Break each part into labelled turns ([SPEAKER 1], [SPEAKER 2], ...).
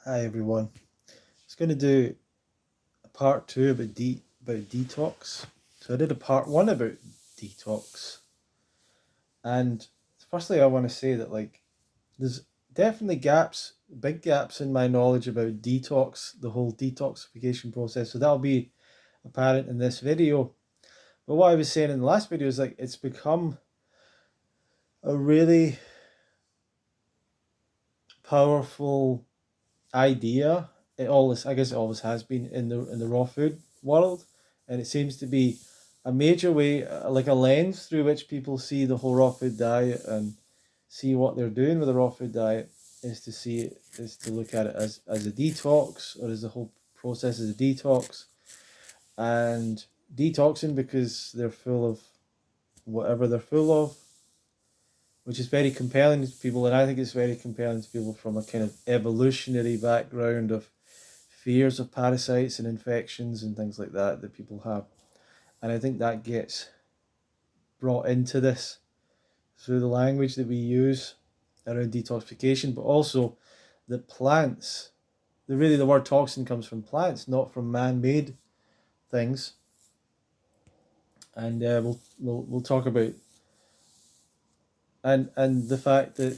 [SPEAKER 1] Hi everyone. I was going to do a part two about detox. So I did a part one about detox, and firstly I want to say that there's definitely big gaps in my knowledge about detox, the whole detoxification process. So that'll be apparent in this video. But what I was saying in the last video is it's become a really powerful idea. I guess it always has been in the raw food world, and it seems to be a major way, like a lens through which people see the whole raw food diet and see what they're doing with the raw food diet is to look at it as a detox, or as the whole process as a detox, and detoxing because they're full of whatever they're full of, which is very compelling to people. And I think it's very compelling to people from a kind of evolutionary background of fears of parasites and infections and things like that people have. And I think that gets brought into this through the language that we use around detoxification, but also that plants, the word toxin comes from plants, not from man-made things. And we'll talk about and the fact that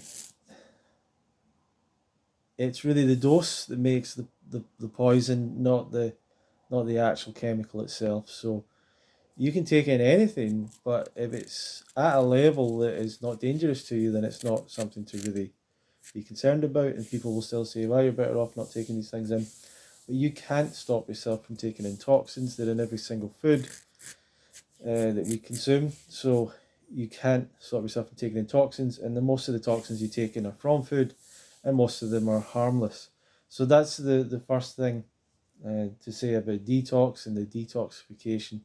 [SPEAKER 1] it's really the dose that makes the poison, not the actual chemical itself. So you can take in anything, but if it's at a level that is not dangerous to you, then it's not something to really be concerned about. And people will still say, well, you're better off not taking these things in. But you can't stop yourself from taking in toxins. They're in every single food that we consume. So you can't stop yourself from taking in toxins. And most of the toxins you take in are from food, and most of them are harmless. So that's the first thing to say about detox and the detoxification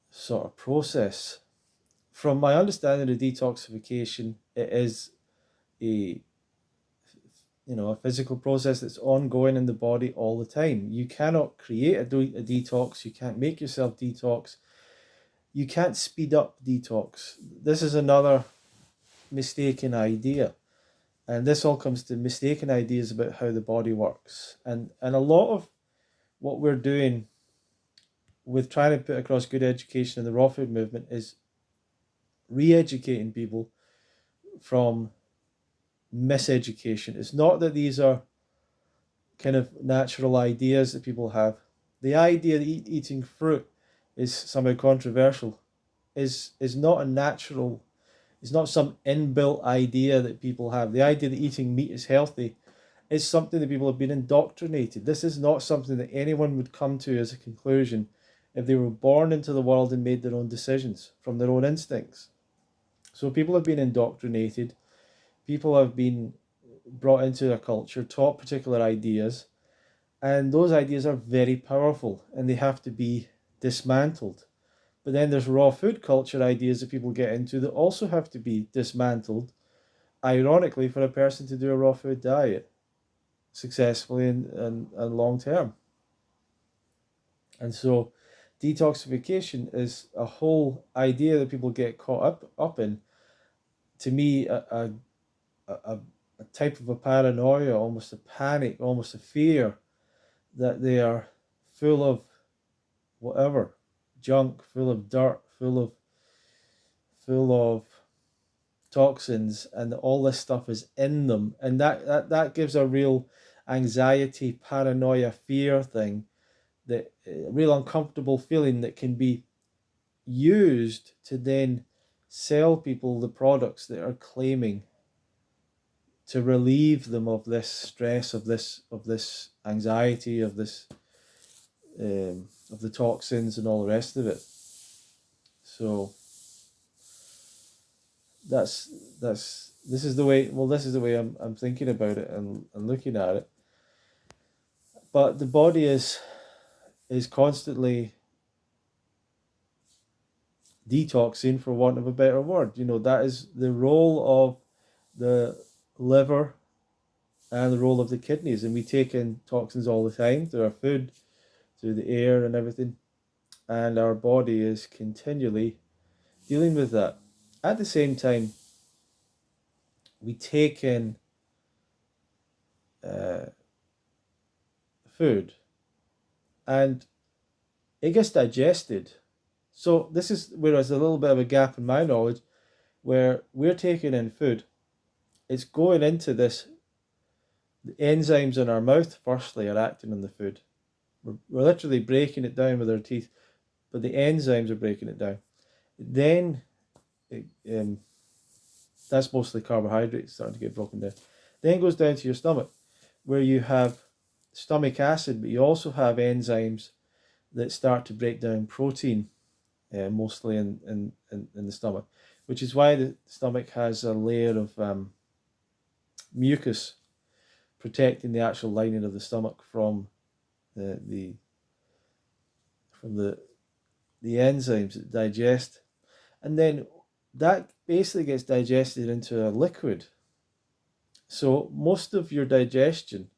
[SPEAKER 1] sort of process. From my understanding of detoxification, it is a a physical process that's ongoing in the body all the time. You cannot create a detox. You can't make yourself detox. You can't speed up detox. This is another mistaken idea. And this all comes to mistaken ideas about how the body works. And a lot of what we're doing with trying to put across good education in the raw food movement is re-educating people from miseducation. It's not that these are kind of natural ideas that people have. The idea that eating fruit is somehow controversial is not a natural, it's not some inbuilt idea that people have. The idea that eating meat is healthy is something that people have been indoctrinated. This is not something that anyone would come to as a conclusion if they were born into the world and made their own decisions from their own instincts. So people have been indoctrinated. People have been brought into a culture, taught particular ideas, and those ideas are very powerful and they have to be dismantled. But then there's raw food culture ideas that people get into that also have to be dismantled, ironically, for a person to do a raw food diet successfully and long term. And so detoxification is a whole idea that people get caught up in. To me, a type of a paranoia, almost a panic, almost a fear that they are full of whatever junk, full of dirt, full of toxins, and all this stuff is in them, and that gives a real anxiety, paranoia, fear thing, that real uncomfortable feeling that can be used to then sell people the products that are claiming to relieve them of this stress, of this anxiety, of this of the toxins and all the rest of it. So this is the way. Well, this is the way I'm thinking about it and looking at it. But the body is constantly detoxing, for want of a better word. That is the role of the liver and the role of the kidneys, and we take in toxins all the time through our food, through the air and everything, and our body is continually dealing with that. At the same time, we take in food, and it gets digested. So this is where there's a little bit of a gap in my knowledge, where we're taking in food, it's going into this. The enzymes in our mouth, firstly, are acting on the food. We're literally breaking it down with our teeth, but the enzymes are breaking it down. Then, it, that's mostly carbohydrates starting to get broken down. Then it goes down to your stomach, where you have stomach acid, but you also have enzymes that start to break down protein, mostly in the stomach, which is why the stomach has a layer of mucus protecting the actual lining of the stomach from the enzymes that digest, and then that basically gets digested into a liquid. So most of your digestion,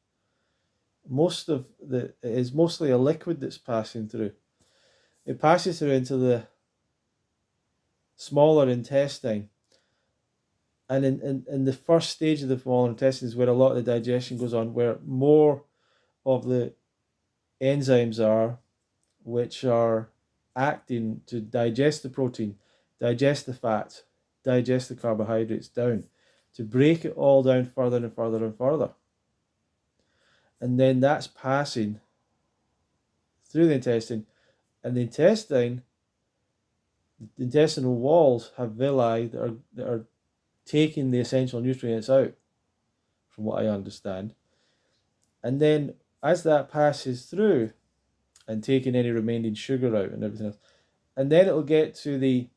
[SPEAKER 1] it is mostly a liquid that's passing through. It passes through into the smaller intestine, and in the first stage of the smaller intestine is where a lot of the digestion goes on, where more of the enzymes are, which are acting to digest the protein, digest the fat, digest the carbohydrates down, to break it all down further and further and further. And then that's passing through the intestine, and the intestinal walls have villi that are taking the essential nutrients out, from what I understand. And then as that passes through and taking any remaining sugar out and everything else, and then it'll get to the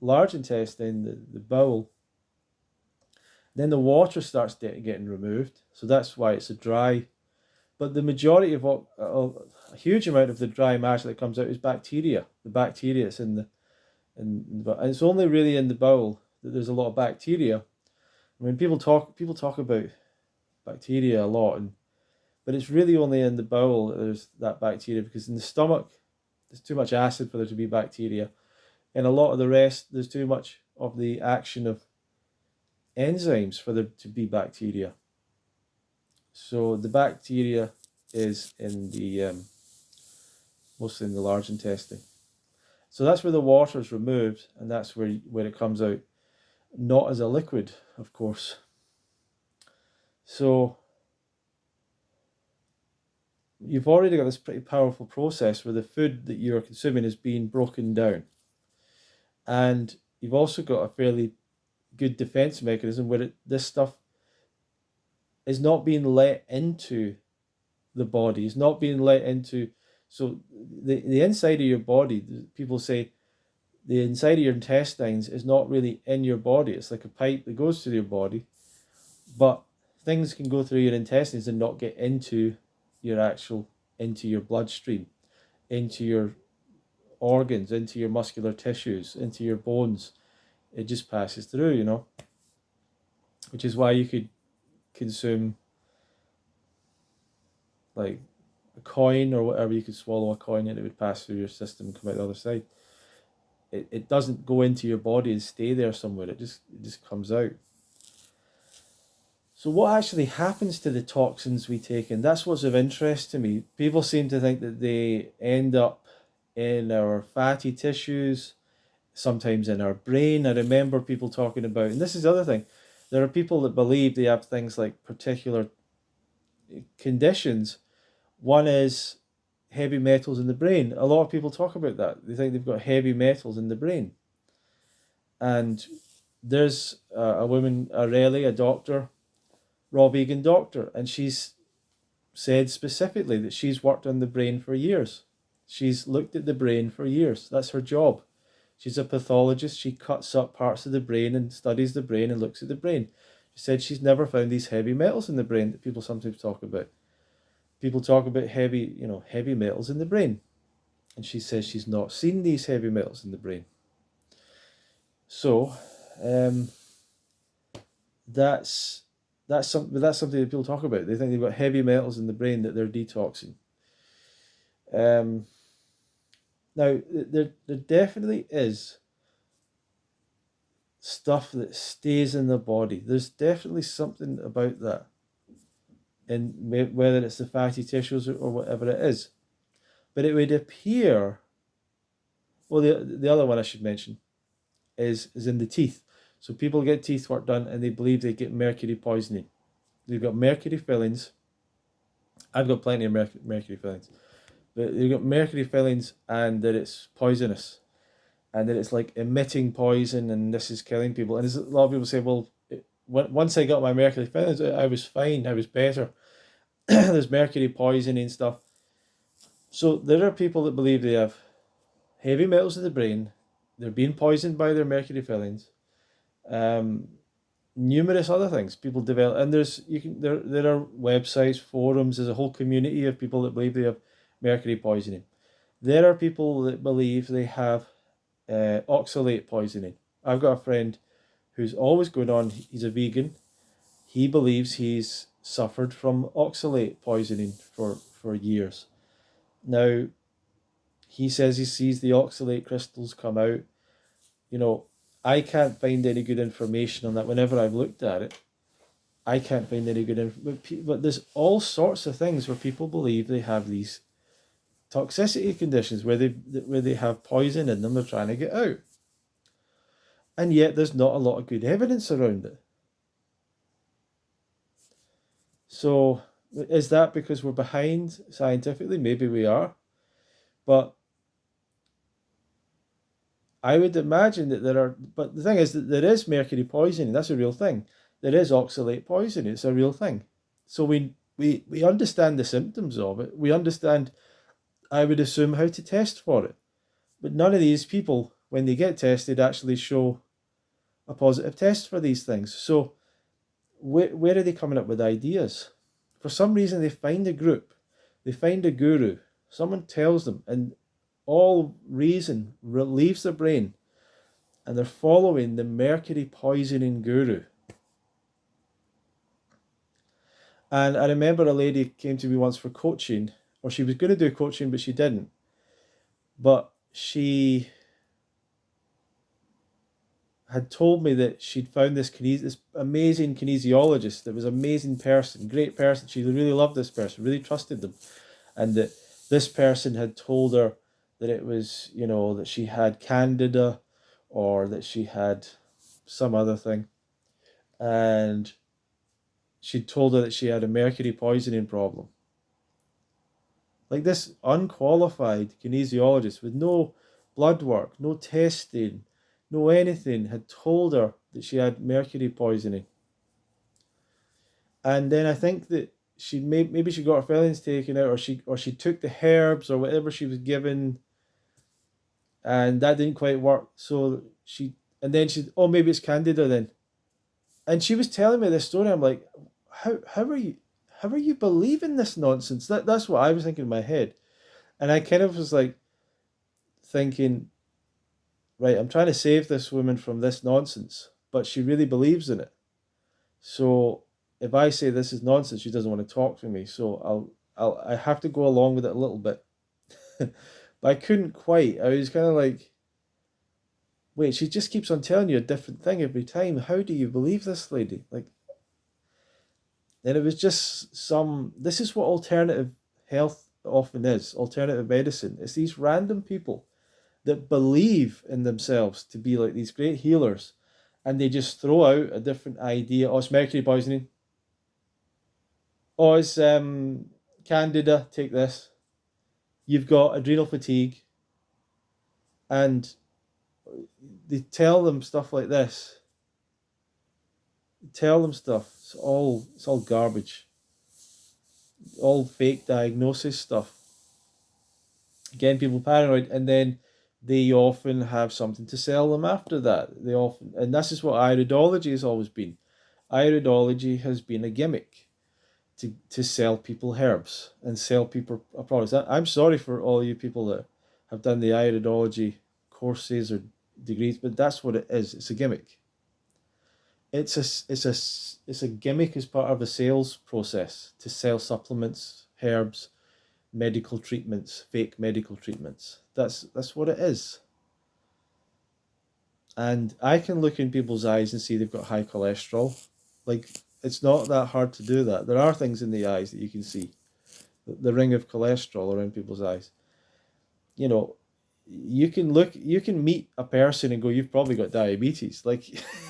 [SPEAKER 1] large intestine, the bowel. Then the water starts getting removed, so that's why it's a dry. But the majority of a huge amount of the dry matter that comes out is bacteria. The bacteria that's and it's only really in the bowel that there's a lot of bacteria. I mean, people talk about bacteria a lot, but it's really only in the bowel that there's that bacteria, because in the stomach there's too much acid for there to be bacteria, and a lot of the rest there's too much of the action of enzymes for there to be bacteria. So the bacteria is in the mostly in the large intestine. So that's where the water is removed, and that's where it comes out, not as a liquid, of course. So you've already got this pretty powerful process where the food that you're consuming is being broken down, and you've also got a fairly good defense mechanism where this stuff is not being let into the body. It's not being let into. So the inside of your body, people say the inside of your intestines is not really in your body. It's like a pipe that goes through your body, but things can go through your intestines and not get into your bloodstream, into your organs, into your muscular tissues, into your bones. It just passes through, which is why you could consume like a coin or whatever. You could swallow a coin and it would pass through your system and come out the other side. It doesn't go into your body and stay there somewhere. It just comes out. So what actually happens to the toxins we take in? That's what's of interest to me. People seem to think that they end up in our fatty tissues, sometimes in our brain. I remember people talking about, and this is the other thing, there are people that believe they have things like particular conditions. One is heavy metals in the brain. A lot of people talk about that. They think they've got heavy metals in the brain. And there's a woman, a doctor, raw vegan doctor, and she's said specifically that she's worked on the brain for years. She's looked at the brain for years. That's her job. She's a pathologist. She cuts up parts of the brain and studies the brain and looks at the brain. She said she's never found these heavy metals in the brain that people sometimes talk about. People talk about heavy metals in the brain. And she says she's not seen these heavy metals in the brain. So, that's something that people talk about. They think they've got heavy metals in the brain that they're detoxing. Now, there definitely is stuff that stays in the body. There's definitely something about that. whether it's the fatty tissues or whatever it is. But it would appear, well, the other one I should mention is in the teeth. So people get teeth work done and they believe they get mercury poisoning. They've got mercury fillings. I've got plenty of mercury fillings. But they've got mercury fillings and that it's poisonous. And that it's like emitting poison and this is killing people. And a lot of people say, well, once I got my mercury fillings, I was fine. I was better. There's mercury poisoning and stuff. So there are people that believe they have heavy metals in the brain. They're being poisoned by their mercury fillings. Numerous other things people develop, and there are websites, forums. There's a whole community of people that believe they have mercury poisoning. There are people that believe they have oxalate poisoning. I've got a friend who's always going on. He's a vegan. He believes he's suffered from oxalate poisoning for years. Now, he says he sees the oxalate crystals come out. You know, I can't find any good information on that. Whenever I've looked at it, I can't find any good information. But there's all sorts of things where people believe they have these toxicity conditions where they have poison in them. They're trying to get out, and yet there's not a lot of good evidence around it. So is that because we're behind scientifically? Maybe we are, but I would imagine that there are, but the thing is that there is mercury poisoning. That's a real thing. There is oxalate poisoning. It's a real thing. So we understand the symptoms of it. We understand, I would assume, how to test for it. But none of these people, when they get tested, actually show a positive test for these things. So where are they coming up with ideas? For some reason, they find a group. They find a guru. Someone tells them, and all reason leaves their brain, and they're following the mercury poisoning guru. And I remember a lady came to me once for coaching, or she was going to do coaching, but she didn't. But she had told me that she'd found this amazing kinesiologist that was an amazing person, great person. She really loved this person, really trusted them. And that this person had told her that it was, that she had candida or that she had some other thing. And she told her that she had a mercury poisoning problem. Like this unqualified kinesiologist with no blood work, no testing, no anything, had told her that she had mercury poisoning. And then I think that maybe she got her fillings taken out, or she took the herbs or whatever she was given, and that didn't quite work. So maybe it's candida then. And she was telling me this story. I'm like, how are you believing this nonsense? That's what I was thinking in my head. And I kind of was like thinking, right, I'm trying to save this woman from this nonsense, but she really believes in it. So if I say this is nonsense, she doesn't want to talk to me. So I have to go along with it a little bit. But I couldn't quite. I was kind of like, wait, she just keeps on telling you a different thing every time. How do you believe this lady? Like, and it was just this is what alternative health often is, alternative medicine. It's these random people that believe in themselves to be like these great healers, and they just throw out a different idea. Oh, it's mercury poisoning. Oh, it's candida, take this. You've got adrenal fatigue. And they tell them stuff like this. Tell them stuff. It's all garbage. All fake diagnosis stuff. Again, people paranoid, and then they often have something to sell them after that. And this is what iridology has always been. Iridology has been a gimmick to sell people herbs and sell people products. I'm sorry for all you people that have done the iridology courses or degrees, but that's what it is. It's a gimmick. It's a gimmick as part of a sales process to sell supplements, herbs, medical treatments, fake medical treatments. That's what it is. And I can look in people's eyes and see they've got high cholesterol. Like, It's not that hard to do that. There are things in the eyes that you can see. The ring of cholesterol around people's eyes. You know, you can meet a person and go, you've probably got diabetes. Like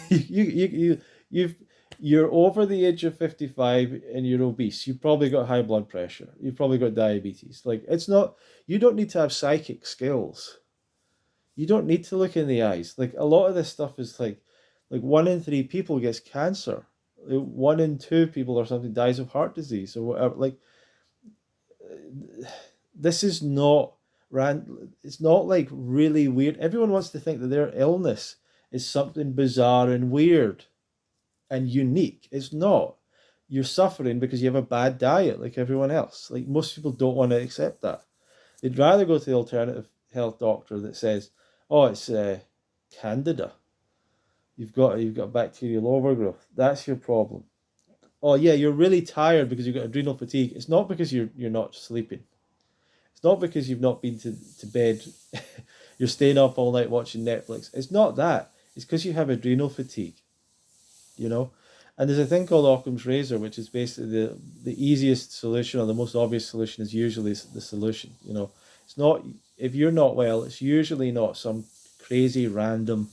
[SPEAKER 1] you've you're over the age of 55 and you're obese. You've probably got high blood pressure. You've probably got diabetes. Like it's not, you don't need to have psychic skills. You don't need to look in the eyes. Like a lot of this stuff is like 1 in 3 people gets cancer. 1 in 2 people or something dies of heart disease or whatever. Like this is not it's not like really weird. Everyone wants to think that their illness is something bizarre and weird and unique. It's not. You're suffering because you have a bad diet like everyone else. Like most people don't want to accept that. They'd rather go to the alternative health doctor that says, "Oh, it's candida. You've got bacterial overgrowth. That's your problem. Oh yeah, you're really tired because you've got adrenal fatigue. It's not because you're not sleeping. It's not because you've not been to bed. You're staying up all night watching Netflix. It's not that. It's because you have adrenal fatigue, you know? And there's a thing called Occam's razor, which is basically the easiest solution or the most obvious solution is usually the solution, you know? It's not, if you're not well, it's usually not some crazy random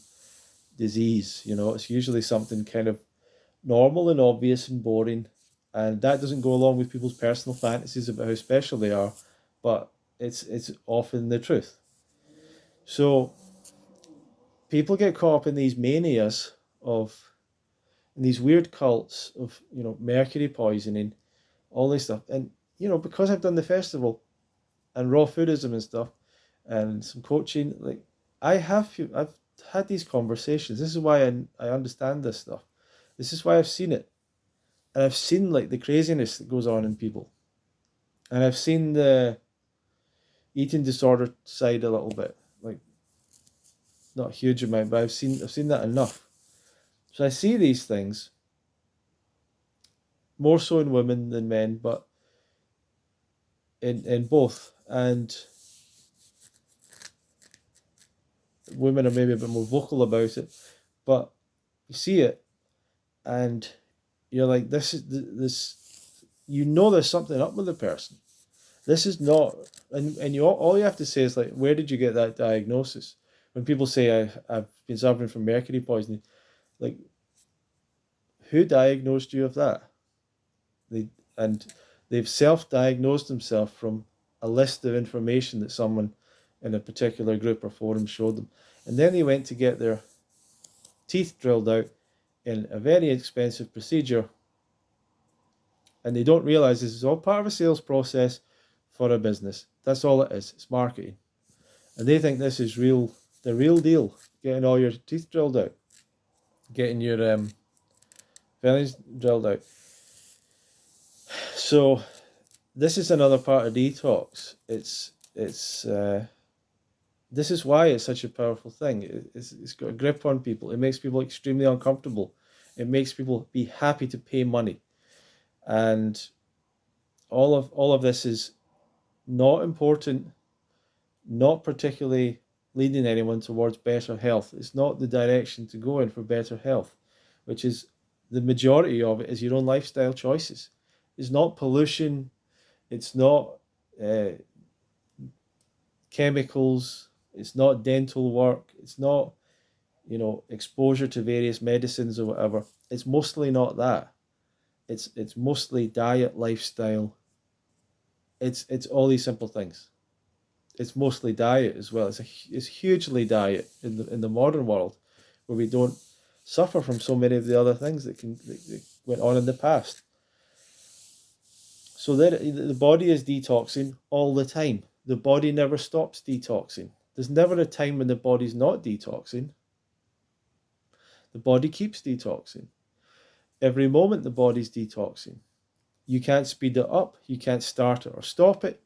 [SPEAKER 1] disease, you know? It's usually something kind of normal and obvious and boring. And that doesn't go along with people's personal fantasies about how special they are, but it's often the truth. So people get caught up in these manias of in these weird cults of, you know, mercury poisoning, all this stuff. And, you know, because I've done the festival and raw foodism and stuff and some coaching, like I've had these conversations. This is why I understand this stuff. This is why I've seen it. And I've seen like the craziness that goes on in people. And I've seen the eating disorder side a little bit. Like not a huge amount, but I've seen that enough. So I see these things more so in women than men, but in both. And women are maybe a bit more vocal about it, but you see it and you're like, this you know there's something up with the person. This is not, and you all you have to say is like, where did you get that diagnosis? When people say I've been suffering from mercury poisoning, like, who diagnosed you of that? They and they've self-diagnosed themselves from a list of information that someone in a particular group or forum showed them, and then they went to get their teeth drilled out in a very expensive procedure, and they don't realize this is all part of a sales process for a business. That's all it is. It's marketing, and they think this is the real deal. Getting all your teeth drilled out, getting your fillings drilled out. So this is another part of detox. It's this is why it's such a powerful thing. It's got a grip on people. It makes people extremely uncomfortable. It makes people be happy to pay money, and all of this is not important, not particularly leading anyone towards better health. It's not the direction to go in for better health, which is the majority of it is your own lifestyle choices. It's not pollution. It's not chemicals. It's not dental work. It's not, you know, exposure to various medicines or whatever. It's mostly not that. It's mostly diet, lifestyle. It's all these simple things. It's mostly diet as well. It's hugely diet in the modern world, where we don't suffer from so many of the other things that went on in the past. So that the body is detoxing all the time. The body never stops detoxing. There's never a time when the body's not detoxing. The body keeps detoxing. Every moment the body's detoxing. You can't speed it up. You can't start it or stop it.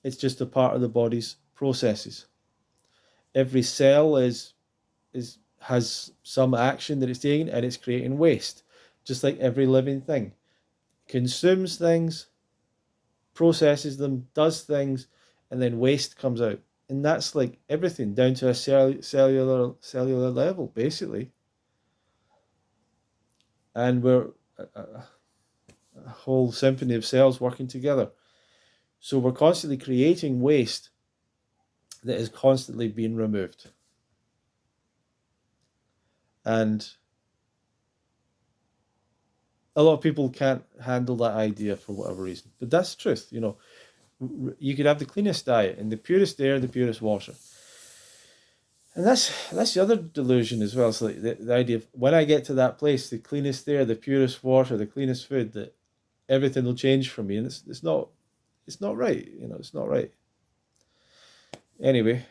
[SPEAKER 1] It's just a part of the body's processes. Every cell has some action that it's taking, and it's creating waste. Just like every living thing. Consumes things, processes them, does things, and then waste comes out. And that's like everything down to a cellular level, basically. And whole symphony of cells working together. So we're constantly creating waste that is constantly being removed. And a lot of people can't handle that idea for whatever reason. But that's the truth. You could have the cleanest diet and the purest air, the purest water. And that's the other delusion as well. It's like the idea of when I get to that place, the cleanest air, the purest water, the cleanest food, that everything will change for me. And it's not right. It's not right. Anyway,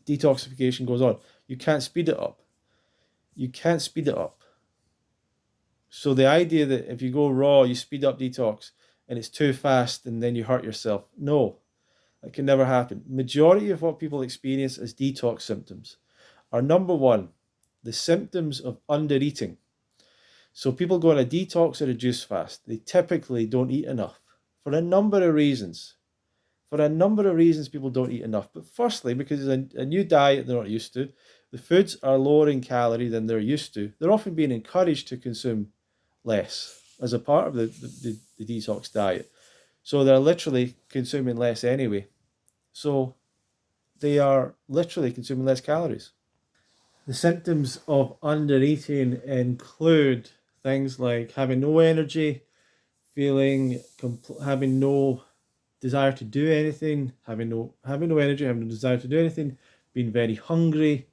[SPEAKER 1] detoxification goes on. You can't speed it up. You can't speed it up. So the idea that if you go raw, you speed up detox and it's too fast and then you hurt yourself. No, that can never happen. Majority of what people experience as detox symptoms are, number one, the symptoms of undereating. So people go on a detox or a juice fast. They typically don't eat enough for a number of reasons. For a number of reasons, people don't eat enough. But firstly, because it's a new diet they're not used to. The foods are lower in calorie than they're used to. They're often being encouraged to consume less as a part of the detox diet. So they're literally consuming less anyway. So they are literally consuming less calories. The symptoms of undereating include things like having no energy, having no desire to do anything, having no energy, having no desire to do anything, being very hungry,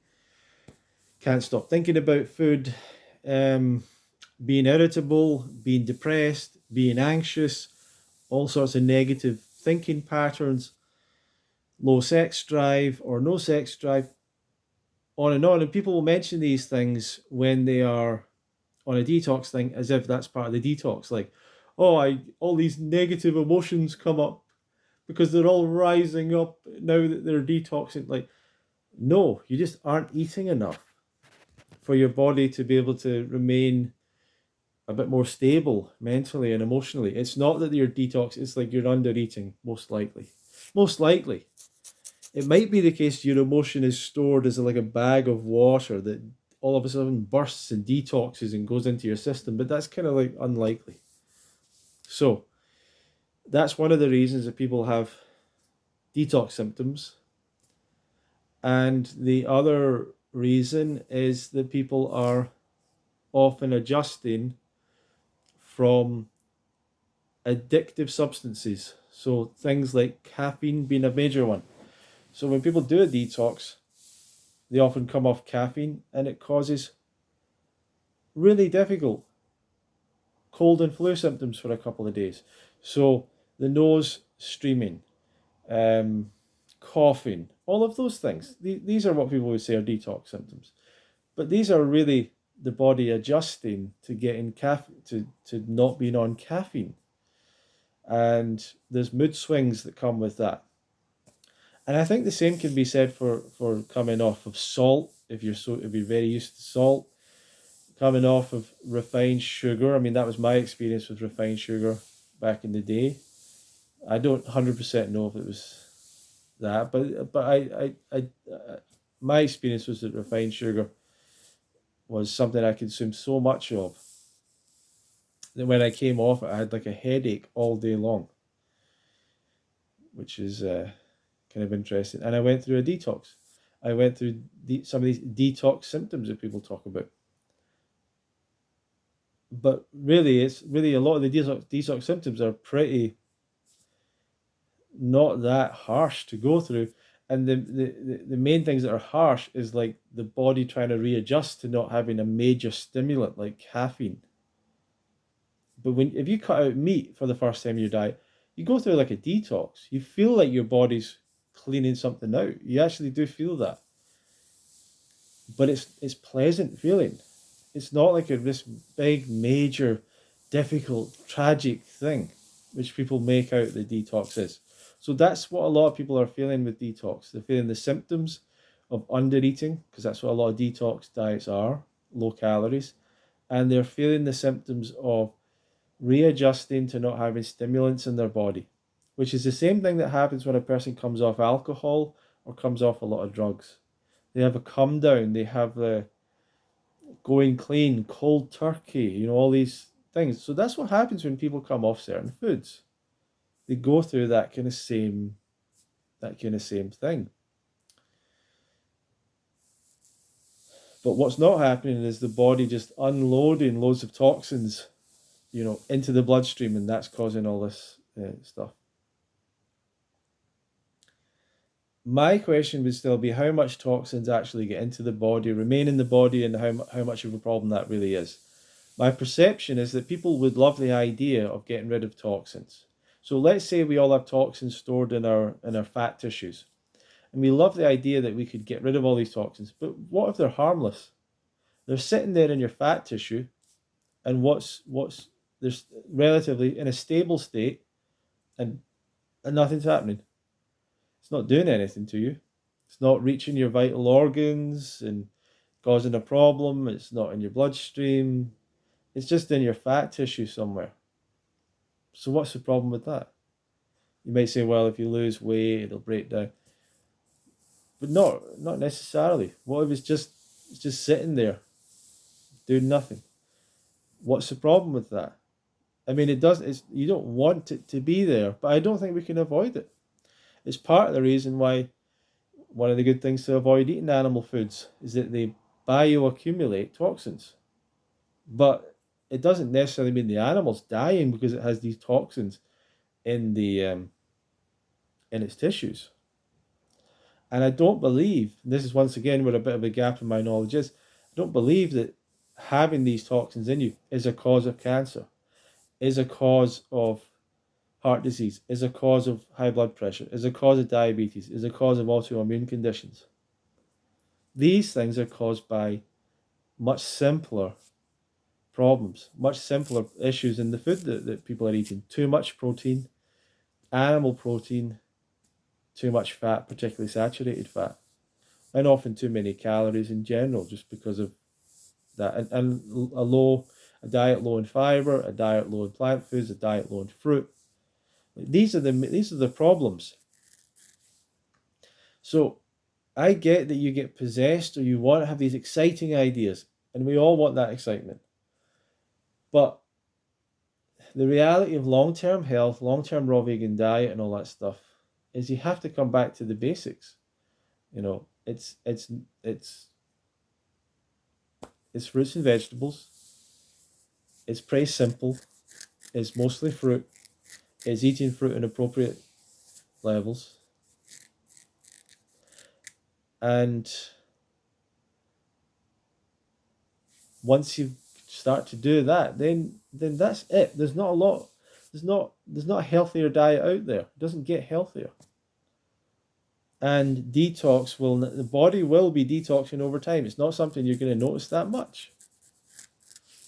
[SPEAKER 1] can't stop thinking about food, being irritable, being depressed, being anxious, all sorts of negative thinking patterns, low sex drive or no sex drive, on and on. And people will mention these things when they are on a detox thing as if that's part of the detox. Like, all these negative emotions come up because they're all rising up now that they're detoxing. Like, no, you just aren't eating enough for your body to be able to remain a bit more stable mentally and emotionally. It's not that you're detox, it's like you're under eating, most likely. Most likely. It might be the case your emotion is stored as like a bag of water that all of a sudden bursts and detoxes and goes into your system, but that's kind of like unlikely. So that's one of the reasons that people have detox symptoms. And the other reason is that people are often adjusting from addictive substances. So things like caffeine being a major one. So when people do a detox, they often come off caffeine and it causes really difficult cold and flu symptoms for a couple of days. So the nose streaming, coughing, all of those things. These are what people would say are detox symptoms. But these are really the body adjusting to getting to not being on caffeine. And there's mood swings that come with that. And I think the same can be said for coming off of salt, if you're very used to salt, coming off of refined sugar. I mean, that was my experience with refined sugar back in the day. I don't 100% know if it was that, but I my experience was that refined sugar was something I consumed so much of that when I came off it, I had like a headache all day long, which is kind of interesting. And I went through a detox. I went through some of these detox symptoms that people talk about. But really, it's really a lot of the detox symptoms are pretty not that harsh to go through. And the main things that are harsh is like the body trying to readjust to not having a major stimulant like caffeine. But if you cut out meat for the first time in your diet, you go through like a detox. You feel like your body's cleaning something out. You actually do feel that. But it's pleasant feeling. It's not like this big, major, difficult, tragic thing, which people make out the detox is. So that's what a lot of people are feeling with detox. They're feeling the symptoms of undereating, because that's what a lot of detox diets are, low calories. And they're feeling the symptoms of readjusting to not having stimulants in their body, which is the same thing that happens when a person comes off alcohol or comes off a lot of drugs. They have a come down, they have the going clean, cold turkey, all these things. So that's what happens when people come off certain foods. They go through that kind of same thing. But what's not happening is the body just unloading loads of toxins, into the bloodstream, and that's causing all this stuff. My question would still be how much toxins actually get into the body, remain in the body, and how much of a problem that really is. My perception is that people would love the idea of getting rid of toxins. So let's say we all have toxins stored in our fat tissues, and we love the idea that we could get rid of all these toxins. But what if they're harmless? They're sitting there in your fat tissue, and there's relatively in a stable state, and nothing's happening. It's not doing anything to you. It's not reaching your vital organs and causing a problem. It's not in your bloodstream. It's just in your fat tissue somewhere. So what's the problem with that? You might say, well, if you lose weight, it'll break down. But not necessarily. What if it's just sitting there, doing nothing? What's the problem with that? I mean, you don't want it to be there, but I don't think we can avoid it. It's part of the reason why one of the good things to avoid eating animal foods is that they bioaccumulate toxins. But it doesn't necessarily mean the animal's dying because it has these toxins in its tissues. And I don't believe, this is once again where a bit of a gap in my knowledge is, I don't believe that having these toxins in you is a cause of cancer, is a cause of heart disease, is a cause of high blood pressure, is a cause of diabetes, is a cause of autoimmune conditions. These things are caused by much simpler problems, much simpler issues in the food that people are eating. Too much protein, animal protein, too much fat, particularly saturated fat, and often too many calories in general just because of that. And a diet low in fiber, a diet low in plant foods, a diet low in fruit. These are the problems. So I get that you get possessed or you want to have these exciting ideas, and we all want that excitement. But the reality of long-term health, long-term raw vegan diet and all that stuff is you have to come back to the basics. It's fruits and vegetables. It's pretty simple. It's mostly fruit. It's eating fruit in appropriate levels. And once you start to do that, then that's it. There's not a lot. There's not a healthier diet out there. It doesn't get healthier. And the body will be detoxing over time. It's not something you're going to notice that much.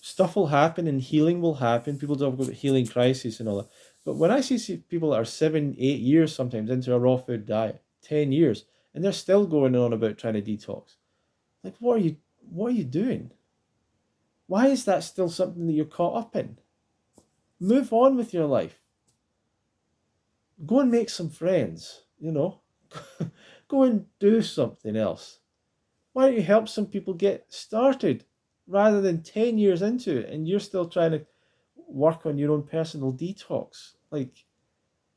[SPEAKER 1] Stuff will happen and healing will happen. People talk about healing crisis and all that. But when I see people that are 7, 8 years sometimes into a raw food diet, 10 years, and they're still going on about trying to detox, like, what are you doing? Why is that still something that you're caught up in? Move on with your life. Go and make some friends, Go and do something else. Why don't you help some people get started rather than 10 years into it and you're still trying to work on your own personal detox? Like,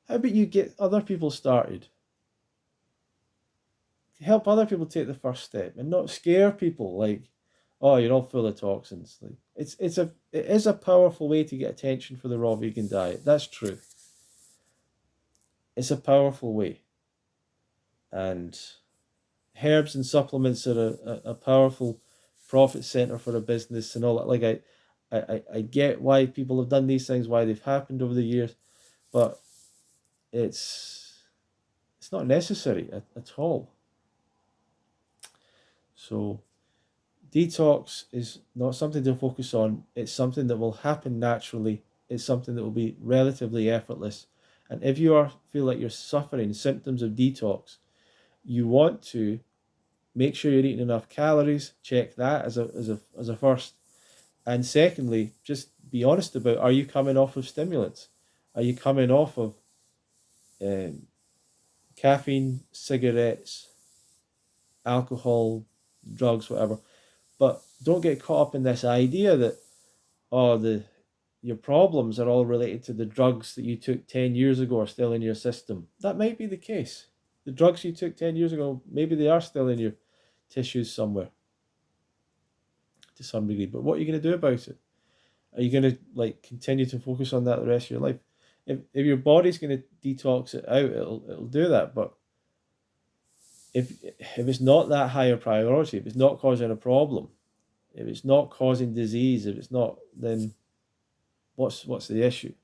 [SPEAKER 1] how about you get other people started? Help other people take the first step and not scare people like, oh, you're all full of toxins. Like, it is a powerful way to get attention for the raw vegan diet. That's true. It's a powerful way. And herbs and supplements are a powerful profit center for a business and all that. Like, I get why people have done these things, why they've happened over the years, but it's not necessary at all. So detox is not something to focus on. It's something that will happen naturally. It's something that will be relatively effortless. And if you feel like you're suffering symptoms of detox, you want to make sure you're eating enough calories. Check that as a first. And secondly, just be honest about, are you coming off of stimulants? Are you coming off of caffeine, cigarettes, alcohol, drugs, whatever? But don't get caught up in this idea that, oh, your problems are all related to the drugs that you took 10 years ago are still in your system. That might be the case. The drugs you took 10 years ago, maybe they are still in your tissues somewhere to some degree. But what are you going to do about it? Are you going to like continue to focus on that the rest of your life? If your body's going to detox it out, it'll do that. But if it's not that high a priority, if it's not causing a problem, if it's not causing disease, if it's not, then what's the issue?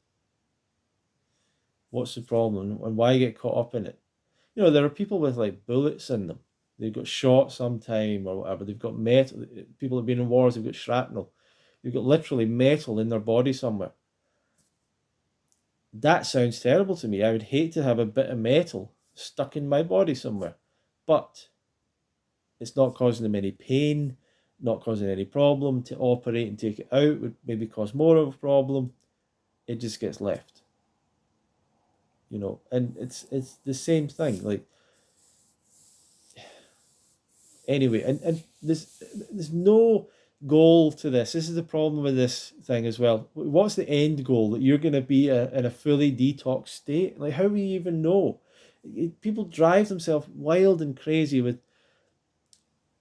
[SPEAKER 1] What's the problem, and why get caught up in it? You know, there are people with like bullets in them. They've got shot sometime or whatever. They've got metal. People have been in wars. They've got shrapnel. They've got literally metal in their body somewhere. That sounds terrible to me. I would hate to have a bit of metal stuck in my body somewhere, but it's not causing them any pain, not causing any problem. To operate and take it out would maybe cause more of a problem. It just gets left, you know. And it's the same thing. Like anyway, and there's no goal to this. This is the problem with this thing as well. What's the end goal? That you're going to be in a fully detox state? Like, how do you even know? People drive themselves wild and crazy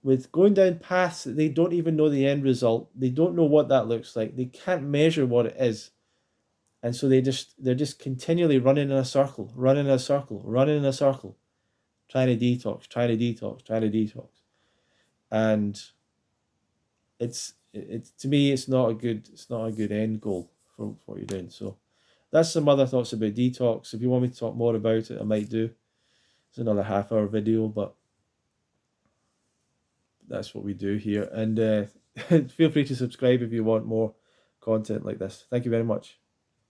[SPEAKER 1] with going down paths that they don't even know the end result. They don't know what that looks like. They can't measure what it is. And so they're just continually running in a circle, running in a circle, running in a circle, trying to detox, trying to detox, trying to detox. And it's to me it's not a good end goal for what you're doing. So that's some other thoughts about detox. If you want me to talk more about it, I might do. It's another half-hour video, but that's what we do here. And feel free to subscribe if you want more content like this. Thank you very much.